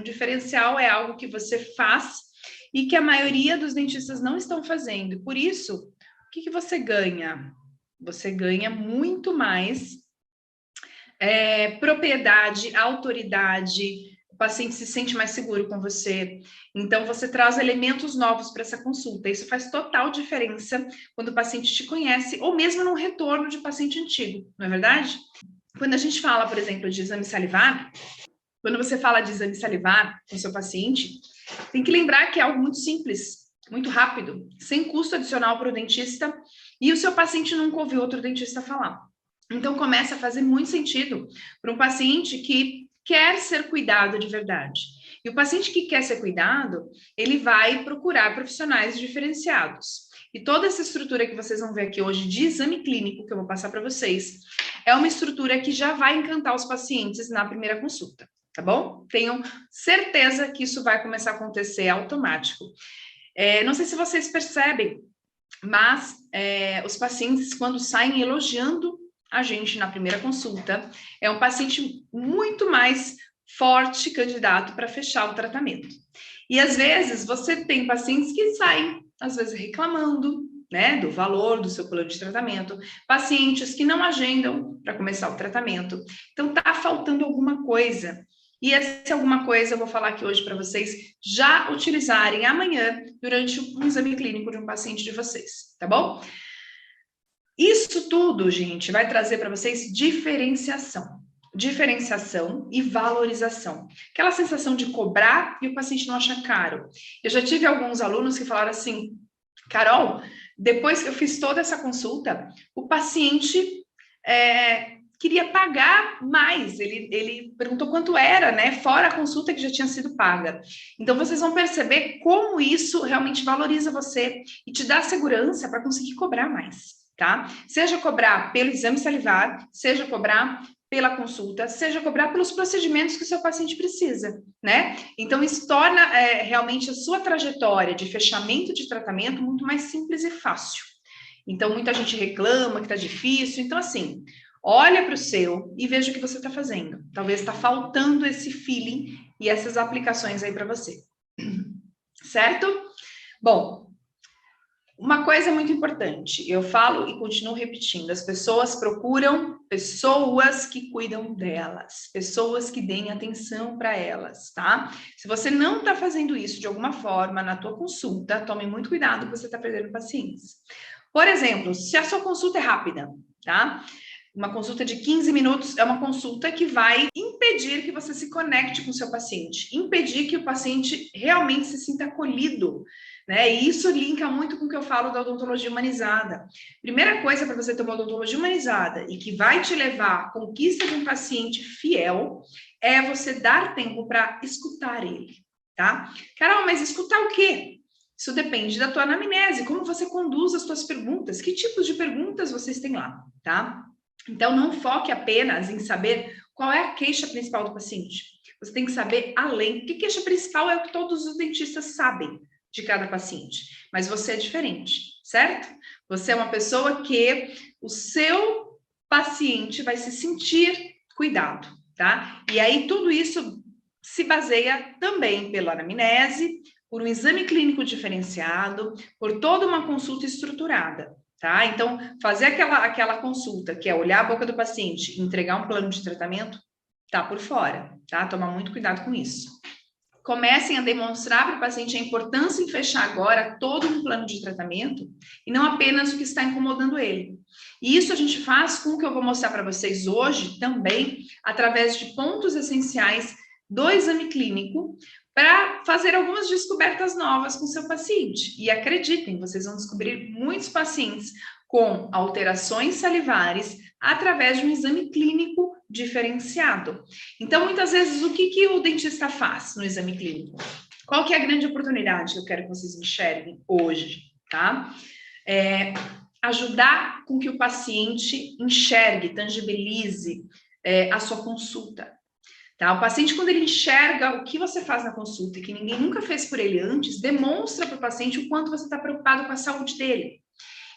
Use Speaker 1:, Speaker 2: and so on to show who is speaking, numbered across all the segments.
Speaker 1: Um diferencial é algo que você faz e que a maioria dos dentistas não estão fazendo. Por isso, o que você ganha? Você ganha muito mais propriedade, autoridade, o paciente se sente mais seguro com você. Então, você traz elementos novos para essa consulta. Isso faz total diferença quando o paciente te conhece, ou mesmo no retorno de paciente antigo, não é verdade? Quando a gente fala, por exemplo, de exame salivar, quando você fala de exame salivar com seu paciente, tem que lembrar que é algo muito simples, muito rápido, sem custo adicional para o dentista, e o seu paciente nunca ouviu outro dentista falar. Então, começa a fazer muito sentido para um paciente que quer ser cuidado de verdade. E o paciente que quer ser cuidado, ele vai procurar profissionais diferenciados. E toda essa estrutura que vocês vão ver aqui hoje de exame clínico, que eu vou passar para vocês, é uma estrutura que já vai encantar os pacientes na primeira consulta, tá bom? Tenho certeza que isso vai começar a acontecer automático. Não sei se vocês percebem, mas os pacientes, quando saem elogiando a gente na primeira consulta, é um paciente muito mais forte candidato para fechar o tratamento. E às vezes você tem pacientes que saem, às vezes reclamando, né, do valor do seu plano de tratamento, pacientes que não agendam para começar o tratamento. Então tá faltando alguma coisa. E essa alguma coisa eu vou falar aqui hoje para vocês já utilizarem amanhã durante um exame clínico de um paciente de vocês, tá bom? Isso tudo, gente, vai trazer para vocês diferenciação e valorização. Aquela sensação de cobrar e o paciente não acha caro. Eu já tive alguns alunos que falaram assim, Carol, depois que eu fiz toda essa consulta, o paciente queria pagar mais. Ele perguntou quanto era, né? Fora a consulta que já tinha sido paga. Então, vocês vão perceber como isso realmente valoriza você e te dá segurança para conseguir cobrar mais. Tá? Seja cobrar pelo exame salivar, seja cobrar pela consulta, seja cobrar pelos procedimentos que o seu paciente precisa, né? Então, isso torna realmente a sua trajetória de fechamento de tratamento muito mais simples e fácil. Então, muita gente reclama que tá difícil. Então, assim, olha para o seu e veja o que você está fazendo. Talvez está faltando esse feeling e essas aplicações aí para você. Certo? Bom, uma coisa muito importante, eu falo e continuo repetindo, as pessoas procuram pessoas que cuidam delas, pessoas que deem atenção para elas, tá? Se você não está fazendo isso de alguma forma na tua consulta, tome muito cuidado que você está perdendo pacientes. Por exemplo, se a sua consulta é rápida, tá? Uma consulta de 15 minutos é uma consulta que vai impedir que você se conecte com o seu paciente, impedir que o paciente realmente se sinta acolhido, né? E isso linka muito com o que eu falo da odontologia humanizada. Primeira coisa para você ter uma odontologia humanizada e que vai te levar à conquista de um paciente fiel é você dar tempo para escutar ele, tá? Carol, mas escutar o quê? Isso depende da tua anamnese, como você conduz as tuas perguntas, que tipos de perguntas vocês têm lá, tá? Então, não foque apenas em saber qual é a queixa principal do paciente. Você tem que saber além, porque queixa principal é o que todos os dentistas sabem de cada paciente, mas você é diferente, certo? Você é uma pessoa que o seu paciente vai se sentir cuidado, tá? E aí tudo isso se baseia também pela anamnese, por um exame clínico diferenciado, por toda uma consulta estruturada, tá? Então, fazer aquela consulta, que é olhar a boca do paciente e entregar um plano de tratamento, tá por fora, tá? Tomar muito cuidado com isso. Comecem a demonstrar para o paciente a importância em fechar agora todo um plano de tratamento e não apenas o que está incomodando ele. E isso a gente faz com o que eu vou mostrar para vocês hoje também, através de pontos essenciais do exame clínico, para fazer algumas descobertas novas com o seu paciente. E acreditem, vocês vão descobrir muitos pacientes com alterações salivares através de um exame clínico diferenciado. Então, muitas vezes, o que o dentista faz no exame clínico? Qual que é a grande oportunidade que eu quero que vocês enxerguem hoje, tá? Ajudar com que o paciente enxergue, tangibilize a sua consulta. Tá? O paciente, quando ele enxerga o que você faz na consulta e que ninguém nunca fez por ele antes, demonstra para o paciente o quanto você está preocupado com a saúde dele.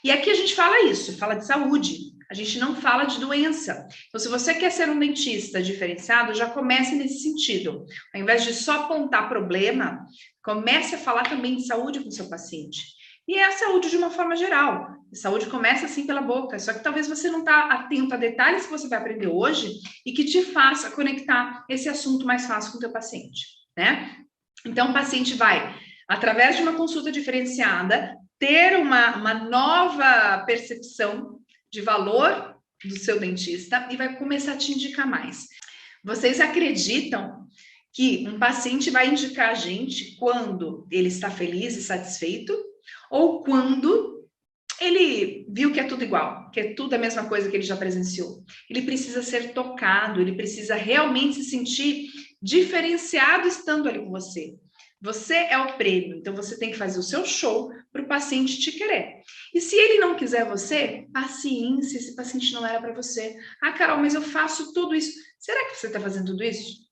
Speaker 1: E aqui a gente fala isso, fala de saúde, A gente não fala de doença. Então, se você quer ser um dentista diferenciado, já comece nesse sentido. Ao invés de só apontar problema, comece a falar também de saúde com o seu paciente. E é a saúde de uma forma geral. A saúde começa assim pela boca, só que talvez você não está atento a detalhes que você vai aprender hoje e que te faça conectar esse assunto mais fácil com o teu paciente, né? Então, o paciente vai, através de uma consulta diferenciada, ter uma nova percepção de valor do seu dentista e vai começar a te indicar mais. Vocês acreditam que um paciente vai indicar a gente quando ele está feliz e satisfeito ou quando ele viu que é tudo igual, que é tudo a mesma coisa que ele já presenciou? Ele precisa ser tocado, ele precisa realmente se sentir diferenciado estando ali com você. Você é o prêmio, então você tem que fazer o seu show para o paciente te querer. E se ele não quiser você, paciência, esse paciente não era para você. Ah, Carol, mas eu faço tudo isso. Será que você está fazendo tudo isso?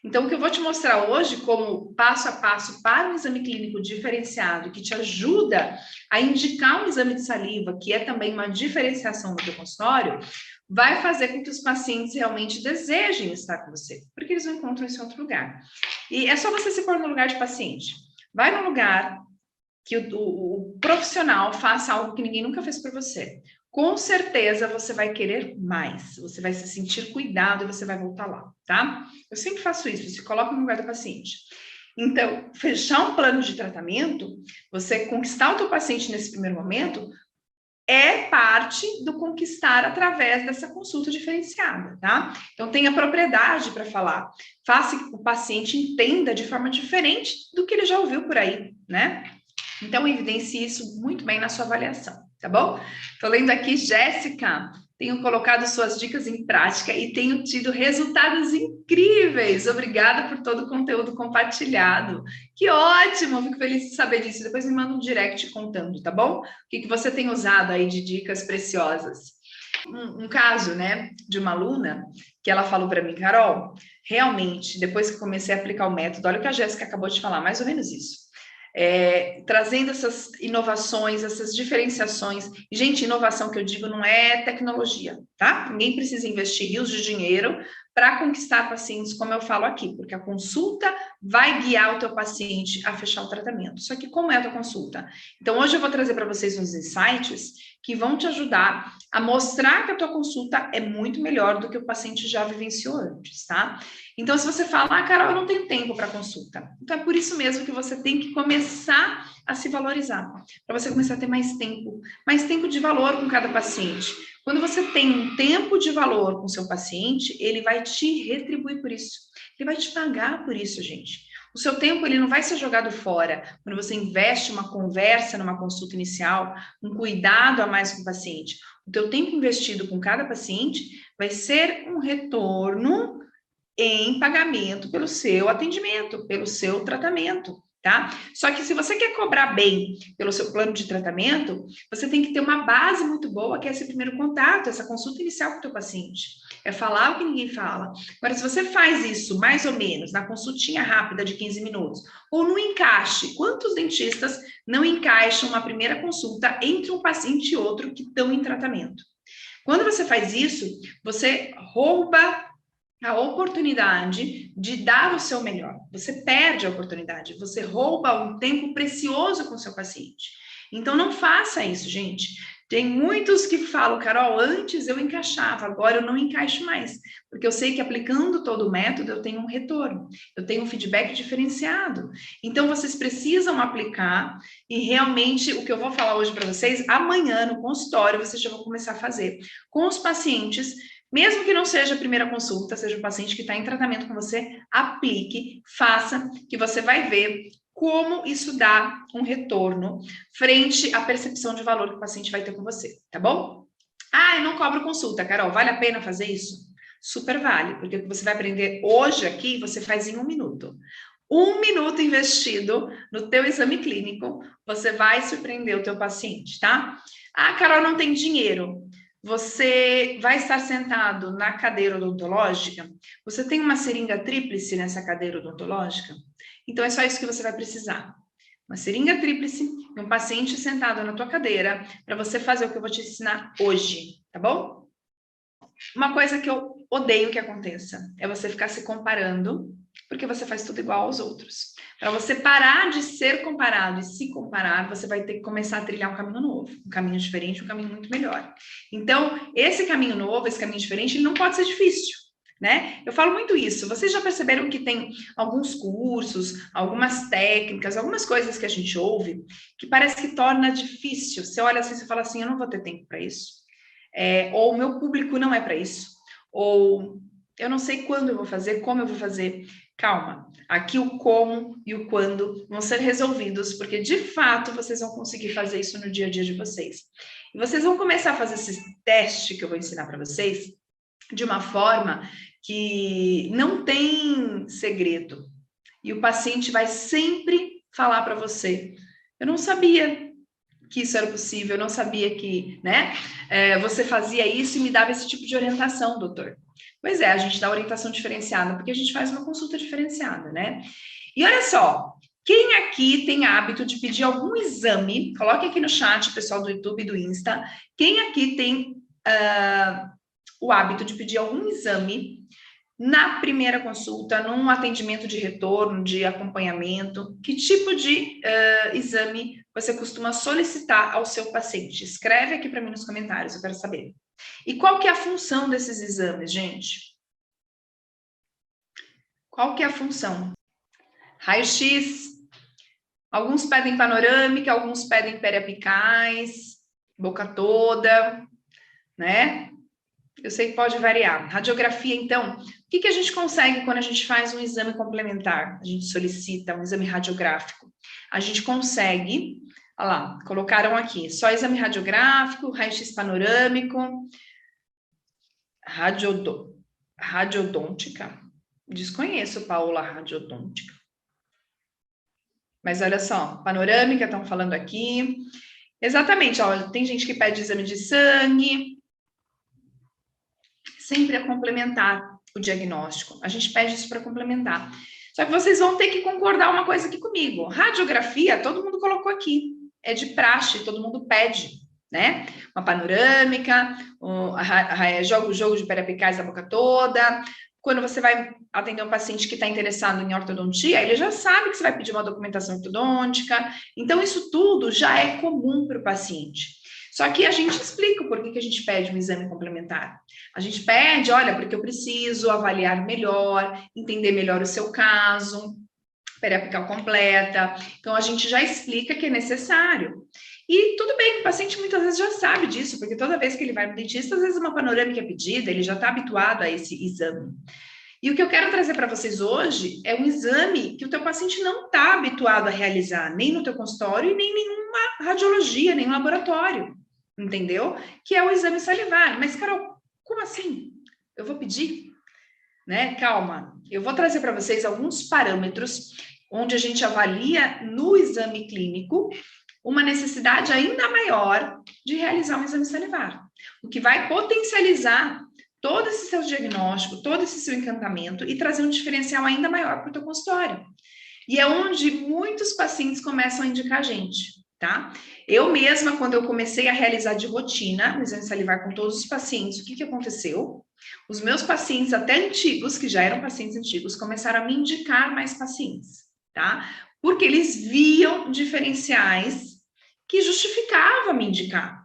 Speaker 1: Então, o que eu vou te mostrar hoje, como passo a passo para um exame clínico diferenciado, que te ajuda a indicar um exame de saliva, que é também uma diferenciação no teu consultório, vai fazer com que os pacientes realmente desejem estar com você, porque eles não encontram isso em outro lugar. E é só você se pôr no lugar de paciente. Vai no lugar que o profissional faça algo que ninguém nunca fez por você. Com certeza você vai querer mais, você vai se sentir cuidado e você vai voltar lá, tá? Eu sempre faço isso, você coloca no lugar do paciente. Então, fechar um plano de tratamento, você conquistar o teu paciente nesse primeiro momento, é parte do conquistar através dessa consulta diferenciada, tá? Então, tenha propriedade para falar. Faça que o paciente entenda de forma diferente do que ele já ouviu por aí, né? Então, evidencie isso muito bem na sua avaliação, tá bom? Tô lendo aqui, Jéssica, tenho colocado suas dicas em prática e tenho tido resultados incríveis. Obrigada por todo o conteúdo compartilhado. Que ótimo, fico feliz de saber disso. Depois me manda um direct contando, tá bom? O que você tem usado aí de dicas preciosas. Um caso, né, de uma aluna que ela falou para mim, Carol, realmente, depois que comecei a aplicar o método, olha o que a Jéssica acabou de falar, mais ou menos isso. Trazendo essas inovações, essas diferenciações. E, gente, inovação que eu digo não é tecnologia, tá? Ninguém precisa investir rios de dinheiro para conquistar pacientes, como eu falo aqui, porque a consulta vai guiar o teu paciente a fechar o tratamento. Só que como é a tua consulta? Então, hoje eu vou trazer para vocês uns insights que vão te ajudar a mostrar que a tua consulta é muito melhor do que o paciente já vivenciou antes, tá? Então, se você fala, Carol, eu não tenho tempo para consulta. Então, é por isso mesmo que você tem que começar a se valorizar, para você começar a ter mais tempo de valor com cada paciente. Quando você tem um tempo de valor com o seu paciente, ele vai te retribuir por isso. Ele vai te pagar por isso, gente. O seu tempo, ele não vai ser jogado fora. Quando você investe uma conversa numa consulta inicial, um cuidado a mais com o paciente, o teu tempo investido com cada paciente vai ser um retorno em pagamento pelo seu atendimento, pelo seu tratamento, tá? Só que se você quer cobrar bem pelo seu plano de tratamento, você tem que ter uma base muito boa, que é esse primeiro contato, essa consulta inicial com o teu paciente. É falar o que ninguém fala. Agora, se você faz isso mais ou menos na consultinha rápida de 15 minutos, ou no encaixe, quantos dentistas não encaixam uma primeira consulta entre um paciente e outro que estão em tratamento? Quando você faz isso, você rouba a oportunidade de dar o seu melhor. Você perde a oportunidade, você rouba um tempo precioso com o seu paciente. Então, não faça isso, gente. Tem muitos que falam, Carol, antes eu encaixava, agora eu não encaixo mais, porque eu sei que aplicando todo o método eu tenho um retorno, eu tenho um feedback diferenciado. Então, vocês precisam aplicar e realmente o que eu vou falar hoje para vocês, amanhã no consultório, vocês já vão começar a fazer com os pacientes. Mesmo que não seja a primeira consulta, seja o paciente que está em tratamento com você, aplique, faça, que você vai ver como isso dá um retorno frente à percepção de valor que o paciente vai ter com você, tá bom? Ah, eu não cobro consulta, Carol, vale a pena fazer isso? Super vale, porque o que você vai aprender hoje aqui, você faz em 1 minuto. 1 minuto investido no teu exame clínico, você vai surpreender o teu paciente, tá? Ah, Carol, não tem dinheiro. Você vai estar sentado na cadeira odontológica? Você tem uma seringa tríplice nessa cadeira odontológica? Então, é só isso que você vai precisar. Uma seringa tríplice e um paciente sentado na tua cadeira para você fazer o que eu vou te ensinar hoje. tá bom? Uma coisa que eu odeio que aconteça é você ficar se comparando, porque você faz tudo igual aos outros. Para você parar de ser comparado e se comparar, você vai ter que começar a trilhar um caminho novo, um caminho diferente, um caminho muito melhor. Então, esse caminho novo, esse caminho diferente, ele não pode ser difícil, né? Eu falo muito isso. Vocês já perceberam que tem alguns cursos, algumas técnicas, algumas coisas que a gente ouve que parece que torna difícil. Você olha assim e fala assim, eu não vou ter tempo para isso. Ou o meu público não é para isso, ou eu não sei quando eu vou fazer, como eu vou fazer. Calma, aqui o como e o quando vão ser resolvidos, porque de fato vocês vão conseguir fazer isso no dia a dia de vocês. E vocês vão começar a fazer esse teste que eu vou ensinar para vocês de uma forma que não tem segredo. E o paciente vai sempre falar para você, eu não sabia que isso era possível, eu não sabia que, né, você fazia isso e me dava esse tipo de orientação, doutor. Pois é, a gente dá orientação diferenciada, porque a gente faz uma consulta diferenciada, né? E olha só, quem aqui tem hábito de pedir algum exame, coloque aqui no chat, pessoal do YouTube e do Insta, quem aqui tem o hábito de pedir algum exame na primeira consulta, num atendimento de retorno, de acompanhamento, que tipo de exame você costuma solicitar ao seu paciente? Escreve aqui para mim nos comentários, eu quero saber. E qual que é a função desses exames, gente? Qual que é a função? Raio-X, alguns pedem panorâmica, alguns pedem periapicais, boca toda, né? Eu sei que pode variar. Radiografia, então, o que a gente consegue quando a gente faz um exame complementar? A gente solicita um exame radiográfico. A gente consegue, olha lá, colocaram aqui, só exame radiográfico, raio-x panorâmico, radiodôntica. Desconheço, Paula, radiodôntica. Mas olha só, panorâmica, estão falando aqui. Exatamente, ó, tem gente que pede exame de sangue, sempre a complementar o diagnóstico. A gente pede isso para complementar. Só que vocês vão ter que concordar uma coisa aqui comigo. Radiografia, todo mundo colocou aqui. É de praxe, todo mundo pede, né? Uma panorâmica, jogo de periapicais da boca toda. Quando você vai atender um paciente que está interessado em ortodontia, ele já sabe que você vai pedir uma documentação ortodôntica. Então, isso tudo já é comum para o paciente. Só que a gente explica o porquê que a gente pede um exame complementar. A gente pede, olha, porque eu preciso avaliar melhor, entender melhor o seu caso, periapical completa. Então, a gente já explica que é necessário. E tudo bem, o paciente muitas vezes já sabe disso, porque toda vez que ele vai no dentista, às vezes uma panorâmica é pedida, ele já está habituado a esse exame. E o que eu quero trazer para vocês hoje é um exame que o teu paciente não está habituado a realizar, nem no teu consultório e nem nenhuma radiologia, nem laboratório, entendeu? Que é o exame salivar. Mas, Carol, como assim? Eu vou pedir? Né? Calma, eu vou trazer para vocês alguns parâmetros onde a gente avalia no exame clínico uma necessidade ainda maior de realizar um exame salivar, o que vai potencializar todo esse seu diagnóstico, todo esse seu encantamento e trazer um diferencial ainda maior para o teu consultório. E é onde muitos pacientes começam a indicar a gente, tá? Eu mesma, quando eu comecei a realizar de rotina o exame salivar com todos os pacientes, o que aconteceu? Os meus pacientes, até antigos, que já eram pacientes antigos, começaram a me indicar mais pacientes, tá? Porque eles viam diferenciais que justificavam me indicar.